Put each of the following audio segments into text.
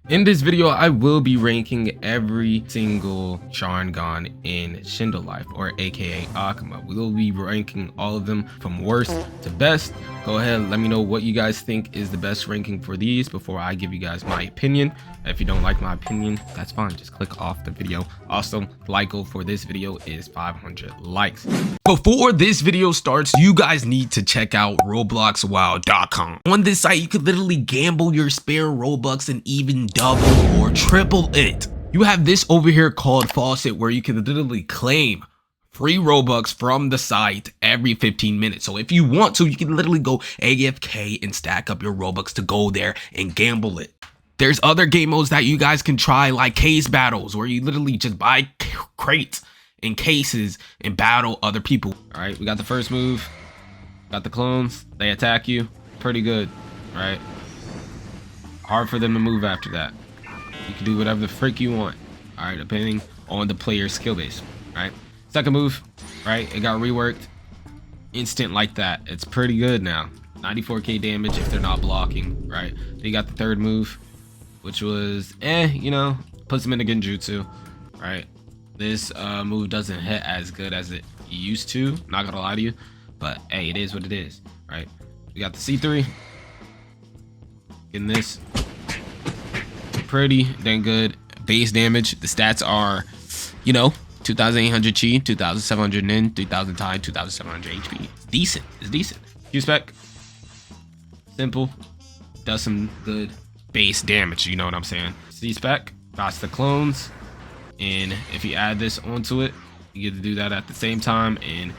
In this video, I will be ranking every single Sharingan in Shindo Life, or aka Akuma. We will be ranking all of them from worst to best. Go ahead, let me know what you guys think is the best ranking for these before I give you guys my opinion. If you don't like my opinion, that's fine, just click off the video. Also, the like goal for this video is 500 likes. Before this video starts, you guys need to check out robloxwow.com. On this site, you could literally gamble your spare Robux and even double or triple it. You have this over here called Faucet, where you can literally claim free Robux from the site every 15 minutes. So if you want to, you can literally go AFK and stack up your Robux to go there and gamble it. There's other game modes that you guys can try, like case battles, where you literally just buy crates and cases and battle other people. All right, we got the first move, got the clones, they attack you, pretty good, right? Hard for them to move after that. You can do whatever the frick you want, all right, depending on the player's skill base, right? Second move, right, it got reworked, instant like that. It's pretty good now. 94k damage if they're not blocking, right? Then you got the third move, which was you know, puts them in a genjutsu, right? This move doesn't hit as good as it used to, not gonna lie to you, but hey, it is what it is, right? We got the C3, getting this pretty dang good base damage. The stats are, you know, 2800 chi, 2700 nin, 3000 tie, 2700 HP. It's decent, it's decent. Q spec, simple, does some good base damage, you know what I'm saying? C spec, got the clones, and if you add this onto it, you get to do that at the same time, and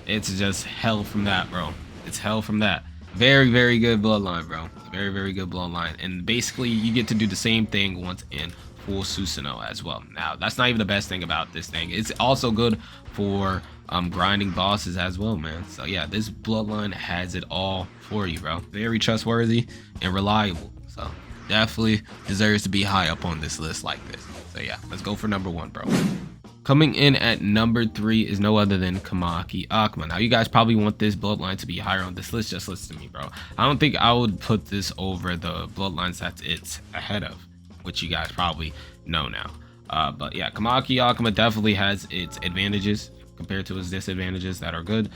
it's just hell from that, bro. It's hell from that. Very, very good bloodline, bro. Very, very good bloodline. And basically, you get to do the same thing once in full XENO as well. Now, that's not even the best thing about this thing. It's also good for grinding bosses as well, man. So yeah, this bloodline has it all for you, bro. Very trustworthy and reliable. So definitely deserves to be high up on this list like this. So yeah, let's go for number one, bro. Coming in at number 3 is no other than Akuma. Now, you guys probably want this bloodline to be higher on this list. Just listen to me, bro. I don't think I would put this over the bloodlines that it's ahead of, which you guys probably know now. But yeah, Akuma definitely has its advantages compared to its disadvantages that are good.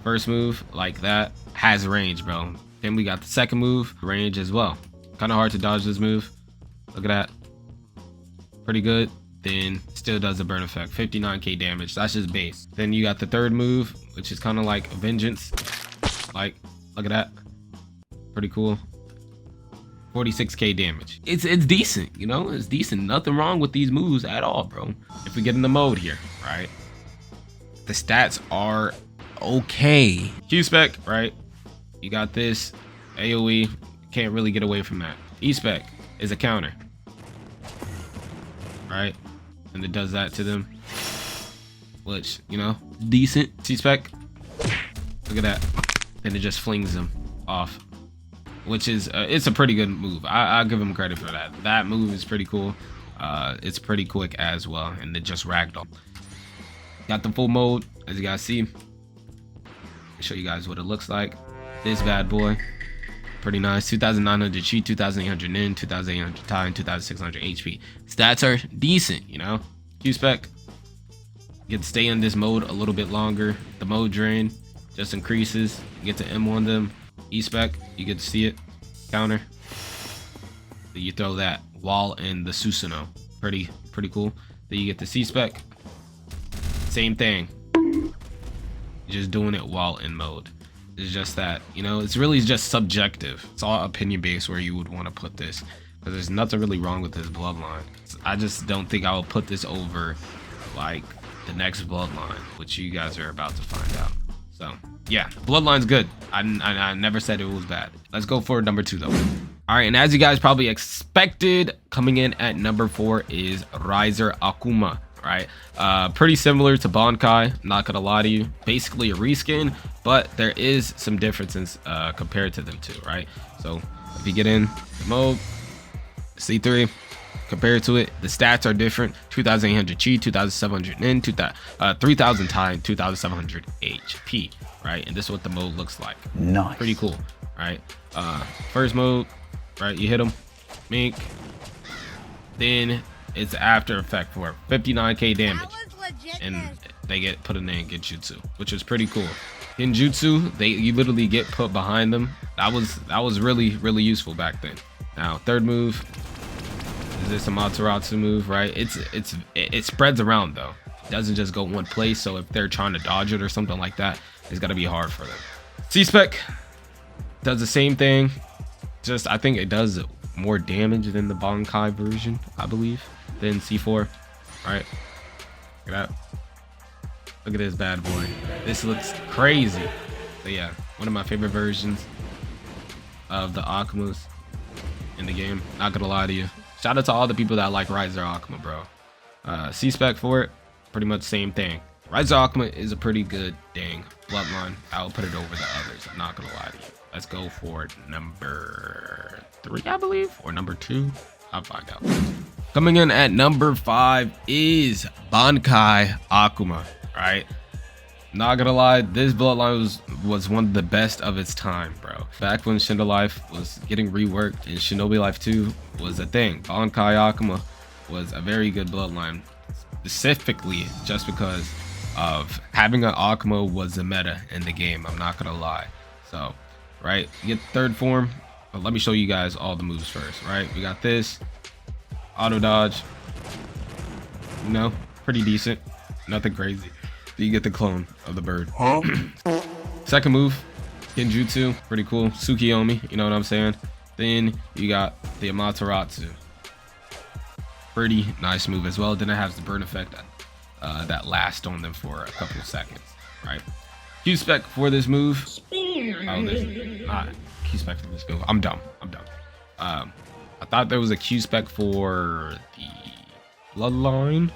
First move, like that, has range, bro. Then we got the second move, range as well. Kind of hard to dodge this move. Look at that. Pretty good. Then still does the burn effect, 59k damage. That's just base. Then you got the third move, which is kind of like vengeance. Like, look at that. Pretty cool. 46k damage. It's decent, you know, it's decent. Nothing wrong with these moves at all, bro. If we get in the mode here, right, the stats are okay. Q spec, right, you got this AoE, can't really get away from that. E spec is a counter, right, and it does that to them, which, you know, decent. C spec, look at that, and it just flings them off, which is it's a pretty good move. I'll give him credit for that. That move is pretty cool. It's pretty quick as well, and it just ragdoll. Got the full mode, as you guys see. I'll show you guys what it looks like. This bad boy, pretty nice. 2900 chi, 2800 nin, 2800 tie, and 2600 HP. Stats are decent, you know. Q spec, you get to stay in this mode a little bit longer. The mode drain just increases. You get to M1 them. E spec, you get to see it, counter. So you throw that while in the XENO. Pretty cool. Then you get the C spec, same thing. You're just doing it while in mode. It's just that, you know, it's really just subjective. It's all opinion based where you would want to put this, because there's nothing really wrong with this bloodline. I just don't think I would put this over like the next bloodline, which you guys are about to find out. So yeah, bloodline's good. I never said it was bad. Let's go for number 2 though. All right, and as you guys probably expected, coming in at number 4 is Riser Akuma. Right, pretty similar to Bankai, not gonna lie to you. Basically a reskin, but there is some differences compared to them two, right? So if you get in the mode, C3, compared to it, the stats are different. 2800 chi, 2700 nin, 3000 tie, 2700 HP, right? And this is what the mode looks like. Nice, pretty cool, right? First mode, right, you hit them, mink, Then it's after effect for 59k damage, and they get put in there in Genjutsu, which is pretty cool. Genjutsu, you literally get put behind them. That was really useful back then. Now third move is this Amaterasu move, right? It spreads around though. It doesn't just go one place, so if they're trying to dodge it or something like that, it's gotta be hard for them. C-Spec does the same thing, just I think it does more damage than the Bankai version, I believe, than C4, right? Look at that. Look at this bad boy. This looks crazy. So yeah, one of my favorite versions of the Akumas in the game. Not gonna lie to you. Shout out to all the people that like Riser Akuma, bro. C-Spec for it, pretty much same thing. Riser Akuma is a pretty good dang bloodline. I'll put it over the others. I'm not gonna lie to you. Let's go for number 3, I believe, or number 2. I'll find out. Coming in at number 5 is Bankai Akuma, right? Not gonna lie, this bloodline was one of the best of its time, bro. Back when Shindo Life was getting reworked and Shinobi Life 2 was a thing, Bankai Akuma was a very good bloodline, specifically just because of having an Akuma was a meta in the game. I'm not gonna lie. So, right, you get third form. But let me show you guys all the moves first, right? We got this auto dodge, you know, pretty decent, nothing crazy. You get the clone of the bird. Huh? Second move, Genjutsu, pretty cool. Tsukiyomi, you know what I'm saying? Then you got the Amaterasu, pretty nice move as well. Then it has the burn effect that lasts on them for a couple of seconds, right? Q-Spec for this move. Oh, this not Q-Spec for this move. I'm dumb. I thought there was a Q-Spec for the Bloodline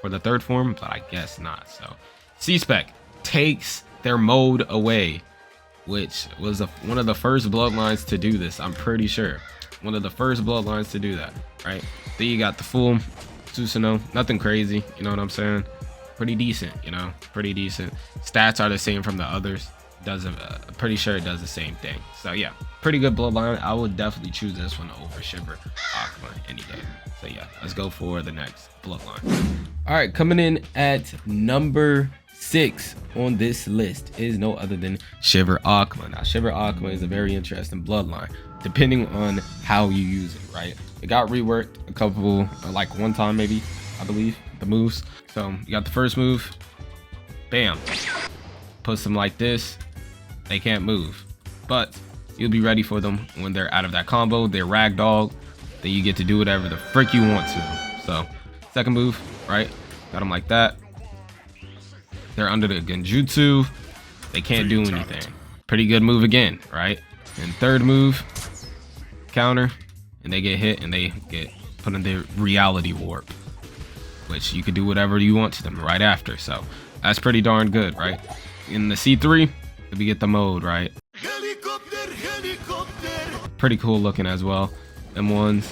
for the third form, but I guess not. So C-Spec takes their mode away, which was one of the first bloodlines to do this. I'm pretty sure one of the first bloodlines to do that, right? Then you got the full Susanoo, nothing crazy, you know what I'm saying? Pretty decent, you know, pretty decent. Stats are the same from the others. Pretty sure it does the same thing. So yeah, pretty good bloodline. I would definitely choose this one over Shiver Akuma any day. So yeah, let's go for the next bloodline. All right, coming in at number 6 on this list is no other than Shiver Akuma. Now Shiver Akuma is a very interesting bloodline, depending on how you use it, right? It got reworked a couple, like one time maybe, I believe, the moves. So you got the first move, bam, puts them like this. They can't move, but you'll be ready for them when they're out of that combo. They're ragdoll. Then you get to do whatever the frick you want to them. So second move, right? Got them like that. They're under the Genjutsu. They can't do anything. Pretty good move again, right? And third move, counter, and they get hit and they get put in their reality warp, which you could do whatever you want to them right after. So that's pretty darn good, right? In the C3, we get the mode, right? Pretty cool looking as well. M1s,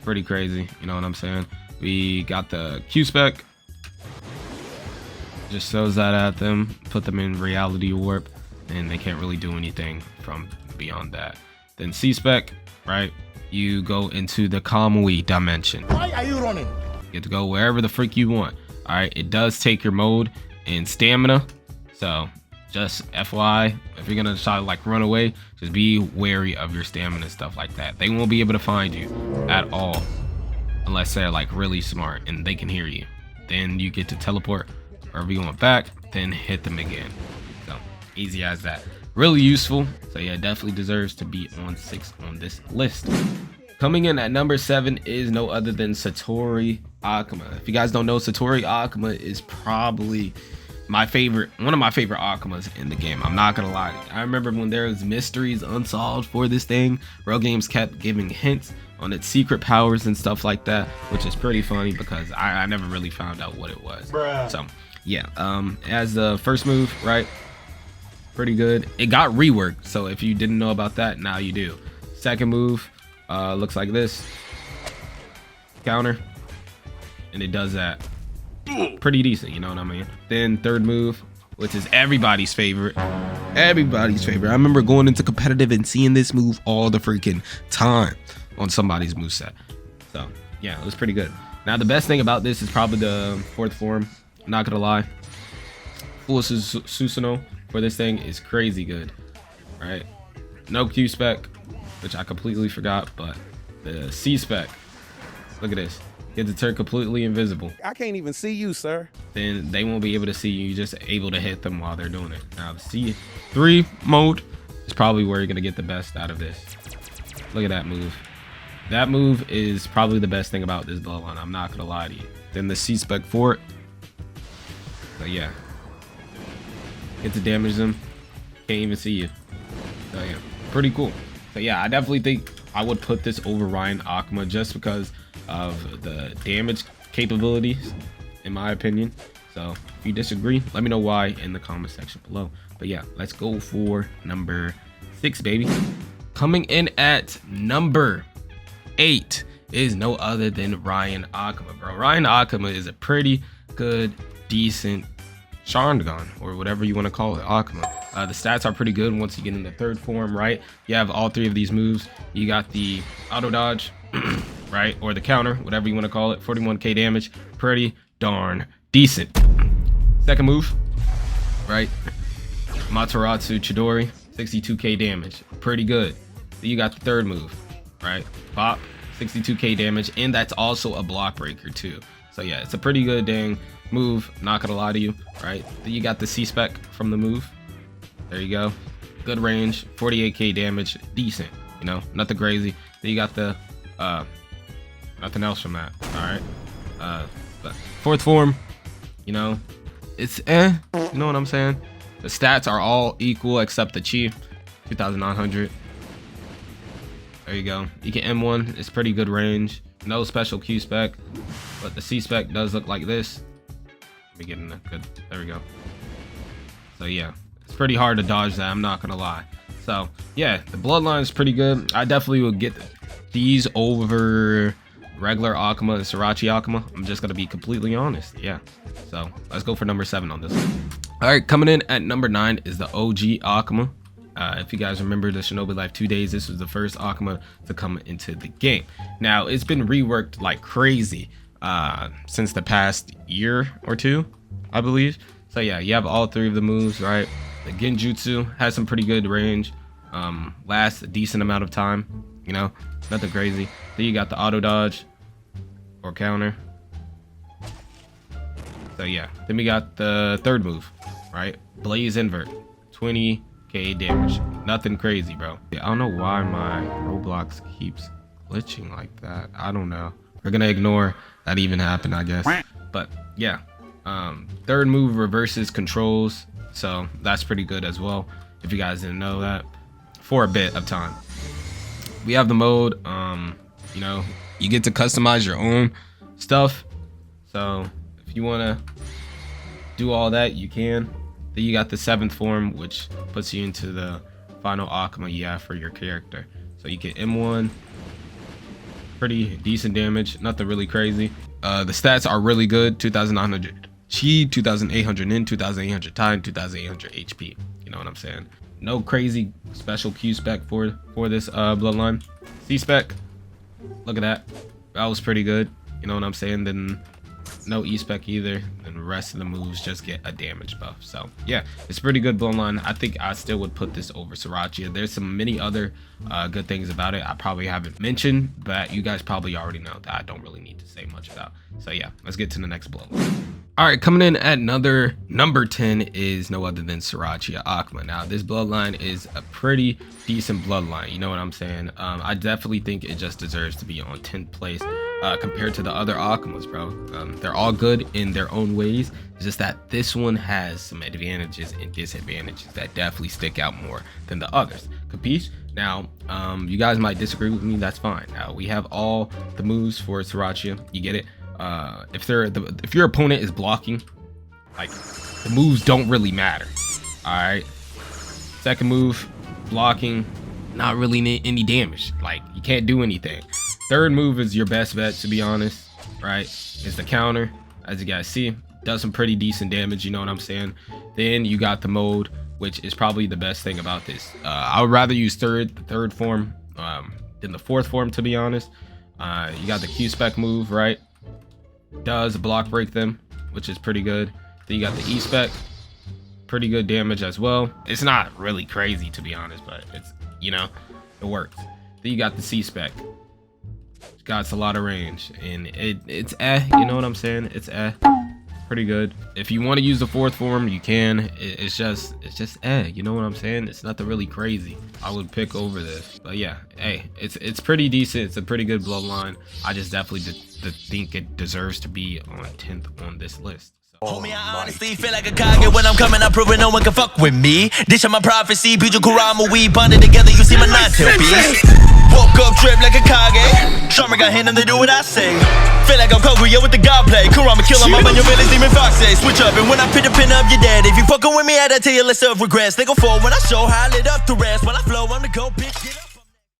pretty crazy, you know what I'm saying? We got the Q-Spec, just throws that at them, put them in reality warp, and they can't really do anything from beyond that. Then C-Spec, right? You go into the Kamui dimension. Why are you running? You get to go wherever the freak you want. All right, it does take your mode and stamina, so just FYI, if you're gonna try to like run away, just be wary of your stamina and stuff like that. They won't be able to find you at all unless they're like really smart and they can hear you. Then you get to teleport wherever you want back, then hit them again. So easy as that. Really useful. So yeah, definitely deserves to be on 6 on this list. Coming in at number 7 is no other than Satori Akuma. If you guys don't know, Satori Akuma is probably my favorite, one of my favorite Akumas in the game. I'm not gonna lie. I remember when there was mysteries unsolved for this thing, Rellgames kept giving hints on its secret powers and stuff like that, which is pretty funny because I never really found out what it was. Bruh. So yeah, as the first move, right, pretty good. It got reworked, so if you didn't know about that, now you do. Second move looks like this, counter, and it does that pretty decent, you know what I mean? Then third move, which is everybody's favorite. I remember going into competitive and seeing this move all the freaking time on somebody's moveset. So yeah, it was pretty good. Now the best thing about this is probably the fourth form. I'm not gonna lie, full Susanoo for this thing is crazy good. All right, no Q spec, which I completely forgot, but the C spec, look at this, get to turn completely invisible. I can't even see you, sir. Then they won't be able to see you. You're just able to hit them while they're doing it. Now the C3 mode is probably where you're gonna get the best out of this. Look at that move. That move is probably the best thing about this Bloodline. I'm not gonna lie to you. Then the C spec for it. So yeah, get to damage them. Can't even see you. So yeah, pretty cool. So yeah, I definitely think I would put this over Ryan Akuma just because of the damage capabilities, in my opinion. So if you disagree, let me know why in the comment section below. But yeah, let's go for number 6, baby. Coming in at number 8 is no other than Ryan Akuma, bro. Ryan Akuma is a pretty good, decent Sharingan, or whatever you want to call it, Akuma. The stats are pretty good once you get in the third form, right? You have all 3 of these moves. You got the auto dodge, right? Or the counter, whatever you want to call it. 41k damage, pretty darn decent. Second move, right? Matsuratsu Chidori, 62k damage, pretty good. Then you got the third move, right? Pop, 62k damage, and that's also a block breaker too. So yeah, it's a pretty good dang move, not gonna lie to you, right? Then you got the C spec from the move. There you go, good range, 48k damage, decent, you know, nothing crazy. Then you got the nothing else from that. All right, but fourth form, you know, it's you know what I'm saying? The stats are all equal except the chi, 2900. There you go. You can M1, it's pretty good range. No special Q spec, but the C spec does look like this. Let me get in a good, there we go. So yeah, it's pretty hard to dodge that, I'm not gonna lie. So yeah, the Bloodline is pretty good. I definitely would get these over regular Akuma and Sriracha Akuma. I'm just gonna be completely honest. Yeah, so let's go for number 7 on this one. All right, coming in at number 9 is the OG Akuma. If you guys remember the Shinobi Life 2 days, this was the first Akuma to come into the game. Now it's been reworked like crazy since the past year or 2, I believe. So yeah, you have all 3 of the moves, right? The Genjutsu has some pretty good range, lasts a decent amount of time, you know, nothing crazy. Then you got the auto dodge or counter. So yeah, then we got the third move, right? Blaze invert, 20k damage, nothing crazy, bro. I don't know why my Roblox keeps glitching like that. I don't know. We're gonna ignore that even happened, I guess. But yeah, third move reverses controls, so that's pretty good as well, if you guys didn't know that, for a bit of time. We have the mode, you know, you get to customize your own stuff, so if you want to do all that, you can. Then you got the 7th form, which puts you into the final Akuma you have for your character. So you get M1, pretty decent damage, nothing really crazy. The stats are really good, 2900 chi, 2800 in, 2800 time, 2800 HP. You know what I'm saying? No crazy special Q spec for this Bloodline. C spec, look at that, that was pretty good. You know what I'm saying? Then no E spec either, and the rest of the moves just get a damage buff. So yeah, it's pretty good Bloodline. I think I still would put this over Sriracha. There's some many other good things about it I probably haven't mentioned, but you guys probably already know that I don't really need to say much about. So yeah, let's get to the next Bloodline. All right, coming in at number 10 is no other than Sriracha Akuma. Now this Bloodline is a pretty decent Bloodline, you know what I'm saying? I definitely think it just deserves to be on 10th place compared to the other Akumas, bro. They're all good in their own ways. It's just that this one has some advantages and disadvantages that definitely stick out more than the others. Capiche? Now, you guys might disagree with me, that's fine. Now, we have all the moves for Sriracha, you get it? If your opponent is blocking, like, the moves don't really matter. All right, second move, blocking, not really any damage, like you can't do anything. Third move is your best bet, to be honest, right? Is the counter, as you guys see, does some pretty decent damage, you know what I'm saying? Then you got the mode, which is probably the best thing about this. I would rather use the third form than the fourth form, to be honest. You got the Q-Spec move, right? Does block break them, which is pretty good. Then you got the E-Spec, pretty good damage as well. It's not really crazy, to be honest, but it's, you know, it works. Then you got the C-Spec. It's got a lot of range, and it's you know what I'm saying? It's pretty good. If you want to use the fourth form, you can. It's just you know what I'm saying? It's nothing really crazy. I would pick over this, but yeah, hey, it's pretty decent. It's a pretty good bloodline. I just definitely think it deserves to be on 10th on this list. Homie, I honestly feel like a Kage when I'm coming up, proving no one can fuck with me. Dish on my prophecy, Pichu Kurama, we bonded together, you see my non-tail beast. Woke up, drip like a Kage. Sharma got hand and they do what I say. Feel like I'm Kaguya with the god play. Kurama kill him, I'm on your village, demon fox say. Switch up, and when I pin the pin up, you're dead. If you fucking with me, I'd tell you list of regrets. They go forward when I show how I lit up the rest. When I flow, I'm the go bitch.